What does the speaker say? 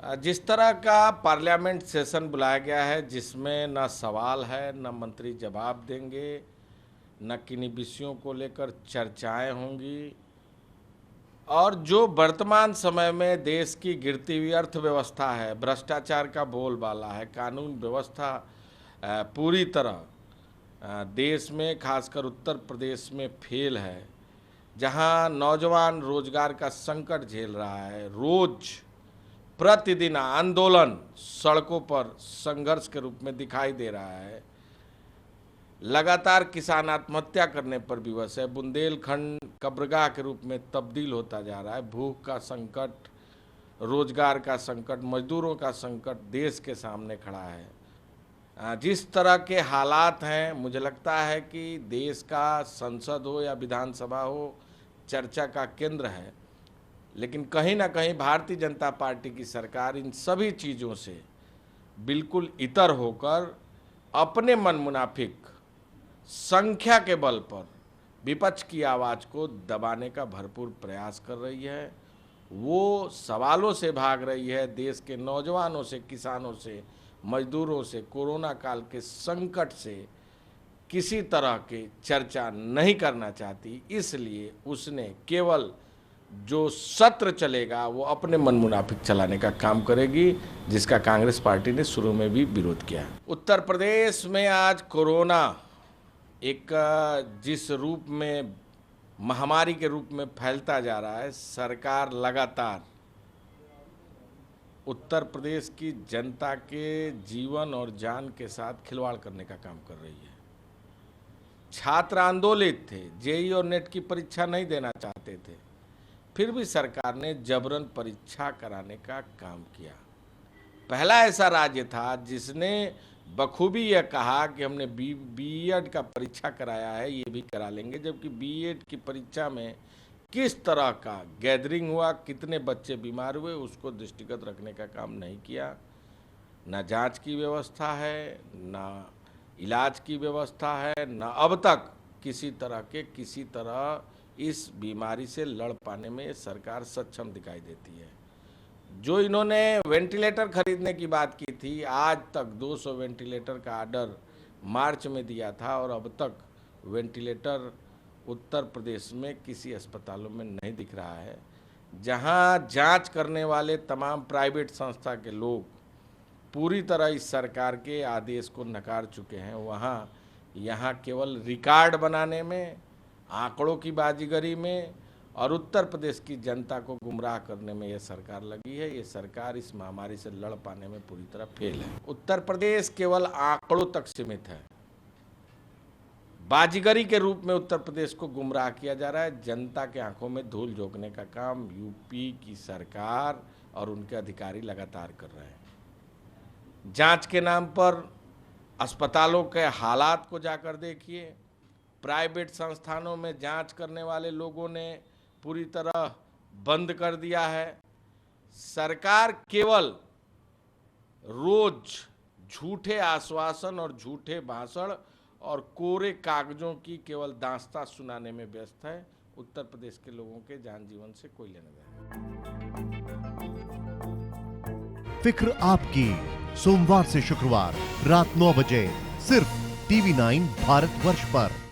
जिस तरह का पार्लियामेंट सेशन बुलाया गया है जिसमें न सवाल है न मंत्री जवाब देंगे न किन्हीं विषयों को लेकर चर्चाएं होंगी और जो वर्तमान समय में देश की गिरती हुई अर्थव्यवस्था है, भ्रष्टाचार का बोलबाला है, कानून व्यवस्था पूरी तरह देश में खासकर उत्तर प्रदेश में फेल है, जहां नौजवान रोजगार का संकट झेल रहा है, रोज प्रतिदिन आंदोलन सड़कों पर संघर्ष के रूप में दिखाई दे रहा है, लगातार किसान आत्महत्या करने पर विवश है, बुंदेलखंड कब्रगाह के रूप में तब्दील होता जा रहा है, भूख का संकट, रोजगार का संकट, मजदूरों का संकट देश के सामने खड़ा है। जिस तरह के हालात हैं, मुझे लगता है कि देश का संसद हो या विधानसभा हो चर्चा का केंद्र है, लेकिन कहीं ना कहीं भारतीय जनता पार्टी की सरकार इन सभी चीज़ों से बिल्कुल इतर होकर अपने मनमुनाफिक संख्या के बल पर विपक्ष की आवाज़ को दबाने का भरपूर प्रयास कर रही है। वो सवालों से भाग रही है, देश के नौजवानों से, किसानों से, मजदूरों से, कोरोना काल के संकट से किसी तरह की चर्चा नहीं करना चाहती। इसलिए उसने केवल जो सत्र चलेगा वो अपने मन मुनाफिक चलाने का काम करेगी, जिसका कांग्रेस पार्टी ने शुरू में भी विरोध किया। उत्तर प्रदेश में आज कोरोना एक जिस रूप में महामारी के रूप में फैलता जा रहा है, सरकार लगातार उत्तर प्रदेश की जनता के जीवन और जान के साथ खिलवाड़ करने का काम कर रही है। छात्र आंदोलित थे, जेईई और नेट की परीक्षा नहीं देना चाहते थे, फिर भी सरकार ने जबरन परीक्षा कराने का काम किया। पहला ऐसा राज्य था जिसने बखूबी यह कहा कि हमने बीएड का परीक्षा कराया है, ये भी करा लेंगे, जबकि बीएड की परीक्षा में किस तरह का गैदरिंग हुआ, कितने बच्चे बीमार हुए, उसको दृष्टिगत रखने का काम नहीं किया। न जांच की व्यवस्था है, न इलाज की व्यवस्था है, न अब तक किसी तरह इस बीमारी से लड़ पाने में सरकार सक्षम दिखाई देती है। जो इन्होंने वेंटिलेटर खरीदने की बात की थी, आज तक 200 वेंटिलेटर का ऑर्डर मार्च में दिया था और अब तक वेंटिलेटर उत्तर प्रदेश में किसी अस्पतालों में नहीं दिख रहा है। जहां जांच करने वाले तमाम प्राइवेट संस्था के लोग पूरी तरह इस सरकार के आदेश को नकार चुके हैं, यहाँ केवल रिकॉर्ड बनाने में, आंकड़ों की बाजीगरी में और उत्तर प्रदेश की जनता को गुमराह करने में यह सरकार लगी है। ये सरकार इस महामारी से लड़ पाने में पूरी तरह फेल है। उत्तर प्रदेश केवल आंकड़ों तक सीमित है। बाजीगरी के रूप में उत्तर प्रदेश को गुमराह किया जा रहा है। जनता के आंखों में धूल झोंकने का काम यूपी की सरकार और उनके अधिकारी लगातार कर रहे हैं। जांच के नाम पर अस्पतालों के हालात को जाकर देखिए। प्राइवेट संस्थानों में जांच करने वाले लोगों ने पूरी तरह बंद कर दिया है। सरकार केवल रोज झूठे आश्वासन और झूठे भाषण और कोरे कागजों की केवल दास्तां सुनाने में व्यस्त है। उत्तर प्रदेश के लोगों के जान जीवन से कोई लेना देना नहीं। फिक्र आपकी, सोमवार से शुक्रवार रात 9 बजे सिर्फ टीवी 9 भारतवर्ष पर।